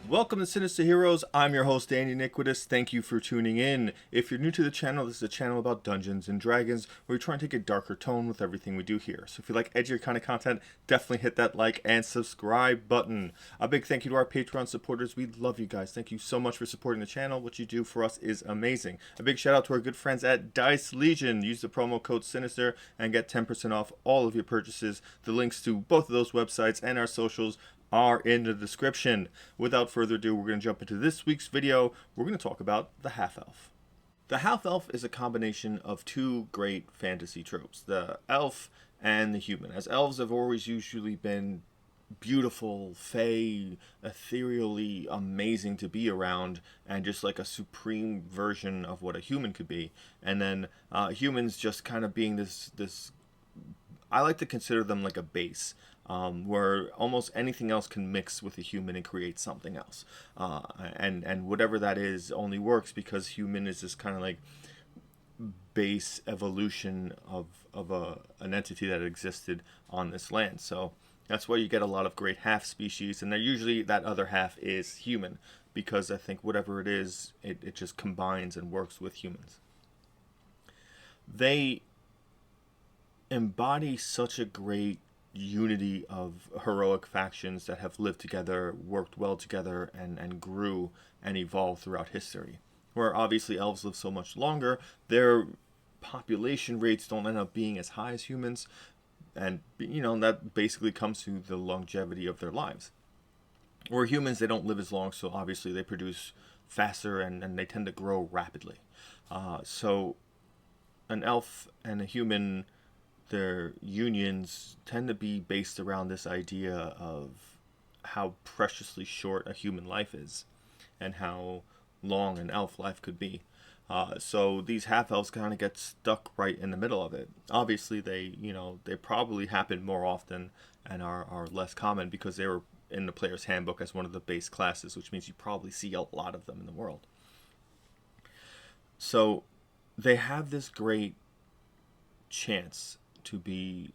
Welcome to Sinister Heroes. I'm your host, Danny Iniquitous. Thank you for tuning in. If you're new to the channel, this is a channel about Dungeons and Dragons, where we try and take a darker tone with everything we do here. So if you like edgier kind of content, definitely hit that like and subscribe button. A big thank you to our Patreon supporters. We love you guys. Thank you so much for supporting the channel. What you do for us is amazing. A big shout out to our good friends at Dice Legion. Use the promo code Sinister and get 10% off all of your purchases. The links to both of those websites and our socials are in the description. Without further ado, we're going to jump into this week's video. We're going to talk about the half-elf. The half-elf is a combination of two great fantasy tropes, the elf and the human. As elves have always usually been beautiful, fey, ethereally amazing to be around, and just like a supreme version of what a human could be. And then humans just kind of being this I like to consider them like a base, where almost anything else can mix with a human and create something else. And whatever that is only works because human is this kind of like base evolution of an entity that existed on this land. So that's why you get a lot of great half species, and they're usually that other half is human, because I think whatever it is, it just combines and works with humans. They embody such a great unity of heroic factions that have lived together, worked well together, and grew and evolved throughout history. Where obviously elves live so much longer, their population rates don't end up being as high as humans, and you know that basically comes to the longevity of their lives. Where humans, they don't live as long, so obviously they produce faster and they tend to grow rapidly. So an elf and a human, their unions tend to be based around this idea of how preciously short a human life is and how long an elf life could be. So these half-elves kind of get stuck right in the middle of it. Obviously they probably happen more often and are less common because they were in the player's handbook as one of the base classes, which means you probably see a lot of them in the world. So they have this great chance to be,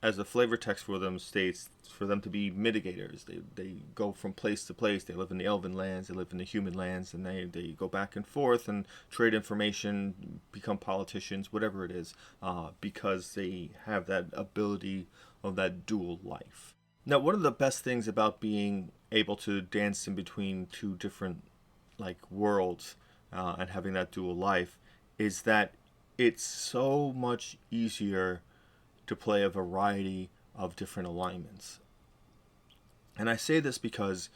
as the flavor text for them states, for them to be mitigators. They go from place to place. They live in the elven lands, they live in the human lands, and they go back and forth and trade information, become politicians, whatever it is, because they have that ability of that dual life. Now, one of the best things about being able to dance in between two different worlds and having that dual life is that it's so much easier to play a variety of different alignments. And I say this because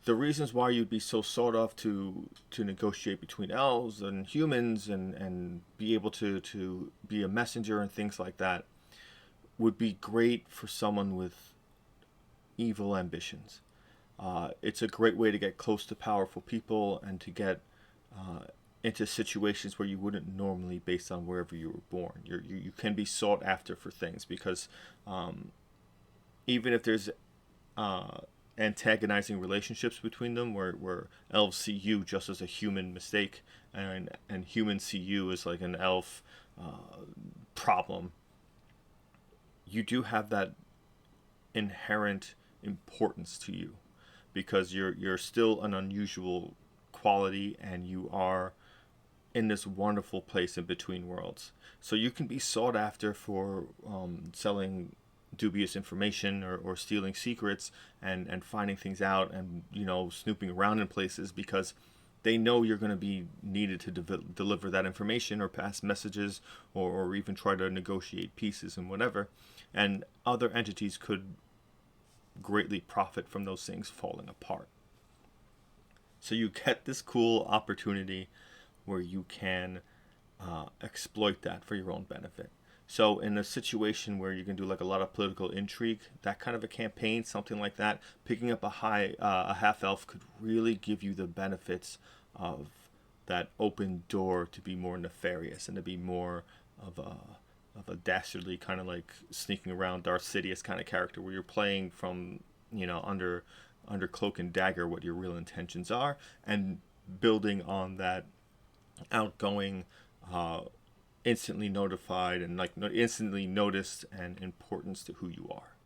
the reasons why you'd be so sought off to negotiate between elves and humans and be able to be a messenger and things like that would be great for someone with evil ambitions. It's a great way to get close to powerful people and to get into situations where you wouldn't normally based on wherever you were born. You can be sought after for things because even if there's antagonizing relationships between them where elves see you just as a human mistake and humans see you as like an elf problem, you do have that inherent importance to you because you're still an unusual quality and you are in this wonderful place in between worlds. So you can be sought after for selling dubious information or stealing secrets and finding things out and snooping around in places because they know you're going to be needed to deliver that information or pass messages or even try to negotiate pieces and whatever. And other entities could greatly profit from those things falling apart. So you get this cool opportunity where you can exploit that for your own benefit. So in a situation where you can do like a lot of political intrigue, that kind of a campaign, something like that, picking up a half-elf could really give you the benefits of that open door to be more nefarious and to be more of a dastardly kind of like sneaking around Darth Sidious kind of character where you're playing from under cloak and dagger what your real intentions are and building on that outgoing, instantly notified and instantly noticed and importance to who you are.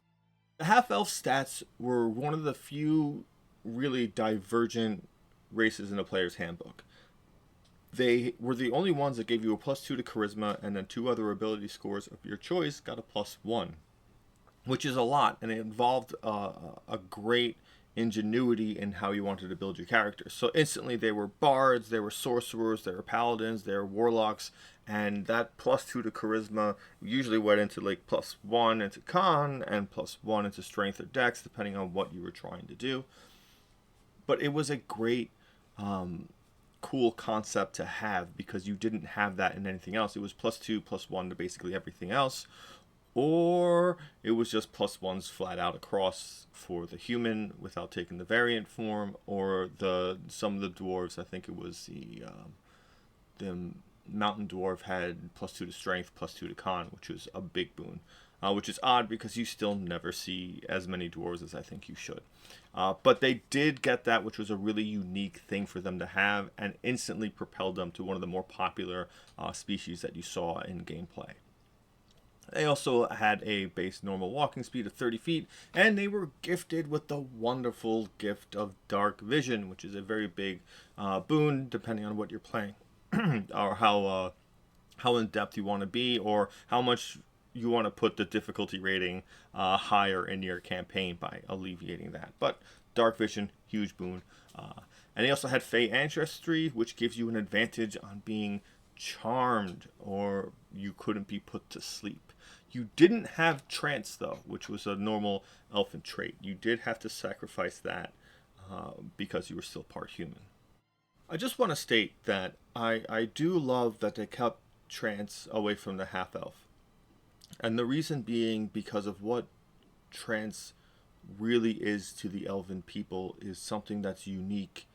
The half-elf stats were one of the few really divergent races in the player's handbook. They were the only ones that gave you a +2 to charisma, and then 2 other ability scores of your choice got a +1, which is a lot, and it involved a great ingenuity in how you wanted to build your characters. So instantly they were bards, they were sorcerers, they were paladins, they were warlocks, and that +2 to charisma usually went into like +1 into con and +1 into strength or dex, depending on what you were trying to do. But it was a great cool concept to have, because you didn't have that in anything else. It was +2 +1 to basically everything else, or it was just +1s flat out across for the human without taking the variant form, or some of the dwarves, I think it was the mountain dwarf had +2 to strength, +2 to con, which was a big boon. Which is odd because you still never see as many dwarves as I think you should. But they did get that, which was a really unique thing for them to have, and instantly propelled them to one of the more popular species that you saw in gameplay. They also had a base normal walking speed of 30 feet, and they were gifted with the wonderful gift of dark vision, which is a very big boon depending on what you're playing, or how in depth you want to be, or how much you want to put the difficulty rating higher in your campaign by alleviating that. But dark vision, huge boon. And they also had Fey Ancestry, which gives you an advantage on being charmed, or you couldn't be put to sleep. You didn't have trance, though, which was a normal elfin trait. You did have to sacrifice that because you were still part human. I just want to state that I do love that they kept trance away from the half-elf. And the reason being because of what trance really is to the elven people is something that's unique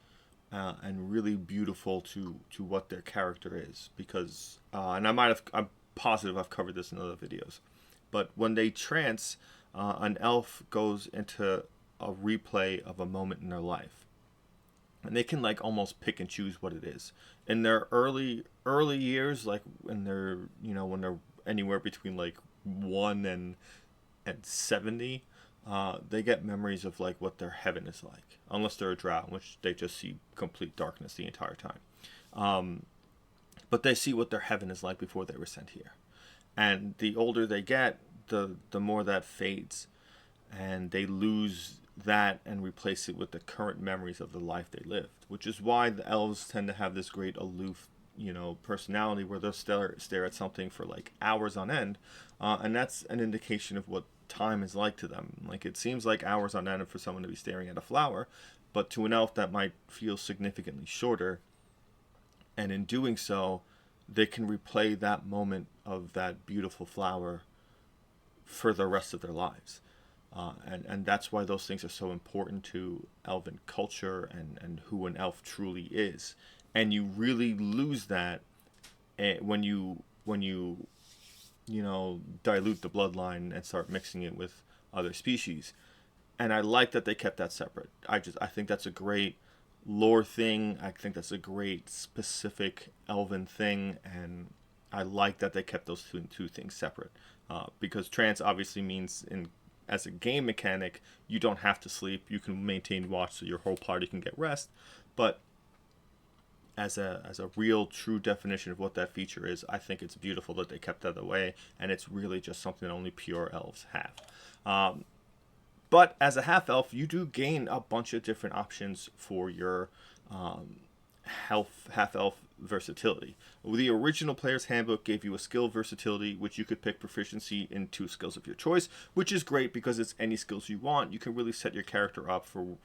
and really beautiful to what their character is. Because, and I'm positive I've covered this in other videos, but when they trance, an elf goes into a replay of a moment in their life. And they can like almost pick and choose what it is. In their early years, like when they're anywhere between like 1 and 70, they get memories of like what their heaven is like, unless they're a drow, in which they just see complete darkness the entire time. But they see what their heaven is like before they were sent here, and the older they get, the more that fades, and they lose that and replace it with the current memories of the life they lived, which is why the elves tend to have this great aloof personality, where they'll stare at something for like hours on end, and that's an indication of what time is like to them. Like, it seems like hours on end for someone to be staring at a flower, but to an elf that might feel significantly shorter, and in doing so they can replay that moment of that beautiful flower for the rest of their lives. And that's why those things are so important to elven culture and who an elf truly is. And you really lose that when you dilute the bloodline and start mixing it with other species. And I like that they kept that separate. I think that's a great lore thing. I think that's a great specific elven thing, and I like that they kept those two things separate. Because trance obviously means, as a game mechanic, you don't have to sleep. You can maintain watch so your whole party can get rest. But as a real true definition of what that feature is, I think it's beautiful that they kept that away, and it's really just something that only pure elves have. But as a half-elf, you do gain a bunch of different options for your half-elf versatility. The original player's handbook gave you a skill versatility, which you could pick proficiency in 2 skills of your choice, which is great because it's any skills you want. You can really set your character up for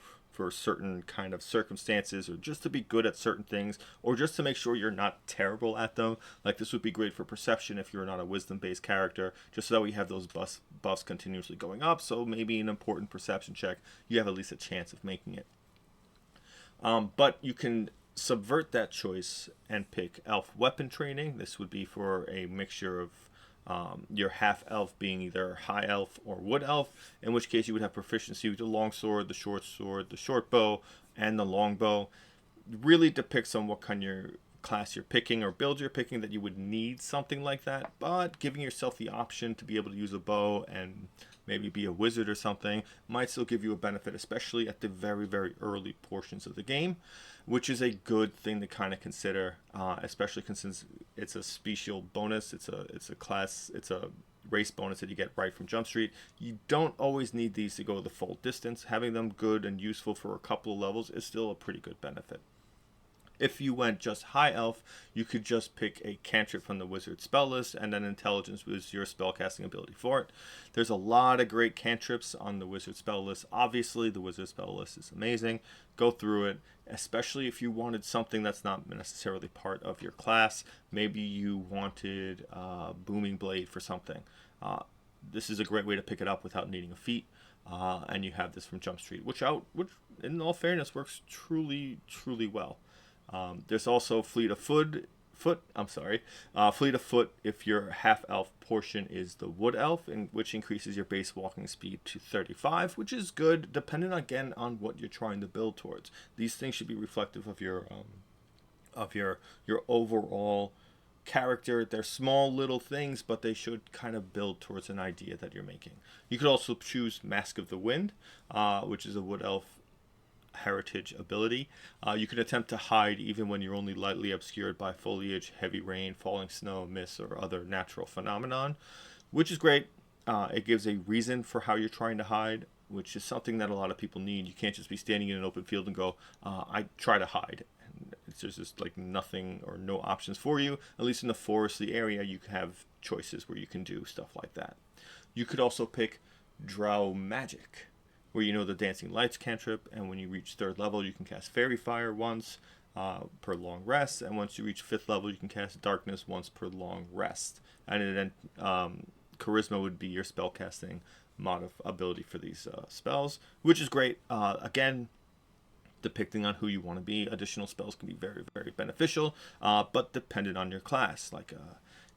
certain kind of circumstances, or just to be good at certain things, or just to make sure you're not terrible at them. Like, this would be great for perception if you're not a wisdom-based character, just so that we have those buffs continuously going up, so maybe an important perception check, you have at least a chance of making it. But you can subvert that choice and pick elf weapon training. This would be for a mixture of your half-elf being either high elf or wood elf, in which case you would have proficiency with the longsword, the short bow, and the longbow. Really depicts on what kind of class you're picking or build you're picking that you would need something like that, but giving yourself the option to be able to use a bow and maybe be a wizard or something, might still give you a benefit, especially at the very, very early portions of the game, which is a good thing to kind of consider, especially since it's a special bonus. It's a class, it's a race bonus that you get right from Jump Street. You don't always need these to go the full distance. Having them good and useful for a couple of levels is still a pretty good benefit. If you went just high elf, you could just pick a cantrip from the wizard spell list, and then intelligence was your spellcasting ability for it. There's a lot of great cantrips on the wizard spell list. Obviously, the wizard spell list is amazing. Go through it, especially if you wanted something that's not necessarily part of your class. Maybe you wanted Booming Blade for something. This is a great way to pick it up without needing a feat. And you have this from Jump Street, which in all fairness works truly, truly well. There's also Fleet of Foot. Fleet of Foot if your half-elf portion is the Wood Elf, which increases your base walking speed to 35, which is good, depending again on what you're trying to build towards. These things should be reflective of your overall character. They're small little things, but they should kind of build towards an idea that you're making. You could also choose Mask of the Wind, which is a Wood Elf heritage ability. You can attempt to hide even when you're only lightly obscured by foliage, heavy rain, falling snow, mist, or other natural phenomenon, which is great. It gives a reason for how you're trying to hide, which is something that a lot of people need. You can't just be standing in an open field and go, I try to hide. And there's just like nothing or no options for you. At least in the foresty area, you can have choices where you can do stuff like that. You could also pick Drow Magic, where you know the Dancing Lights cantrip, and when you reach 3rd level, you can cast Fairy Fire once per long rest, and once you reach 5th level, you can cast Darkness once per long rest. And then Charisma would be your spellcasting ability for these spells, which is great. Again, depicting on who you want to be, additional spells can be very, very beneficial, but dependent on your class. Like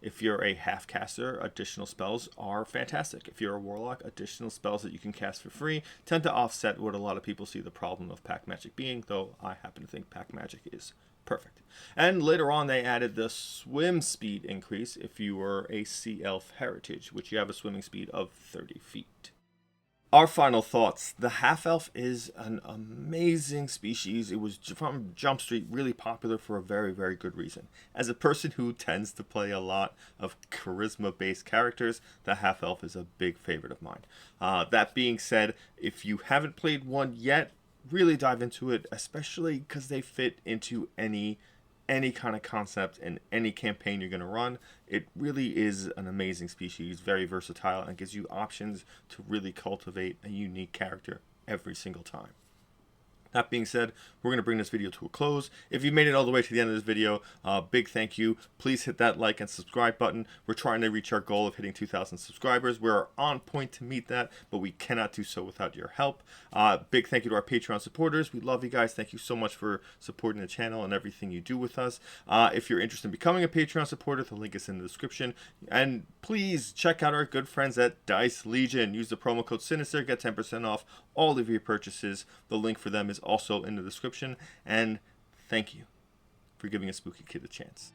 if you're a half caster, additional spells are fantastic. If you're a warlock, additional spells that you can cast for free tend to offset what a lot of people see the problem of pack magic being, though I happen to think pack magic is perfect. And later on, they added the swim speed increase if you were a sea elf heritage, which you have a swimming speed of 30 feet. Our final thoughts. The half-elf is an amazing species. It was, from Jump Street, really popular for a very, very good reason. As a person who tends to play a lot of charisma-based characters, the half-elf is a big favorite of mine. That being said, if you haven't played one yet, really dive into it, especially because they fit into any kind of concept and any campaign you're going to run. It really is an amazing species, very versatile, and gives you options to really cultivate a unique character every single time. That being said, we're going to bring this video to a close. If you made it all the way to the end of this video, big thank you. Please hit that like and subscribe button. We're trying to reach our goal of hitting 2,000 subscribers. We're on point to meet that, but we cannot do so without your help. Big thank you to our Patreon supporters. We love you guys. Thank you so much for supporting the channel and everything you do with us. If you're interested in becoming a Patreon supporter, the link is in the description. And please check out our good friends at Dice Legion. Use the promo code Sinister, get 10% off all of your purchases. The link for them is also in the description. And thank you for giving a spooky kid a chance.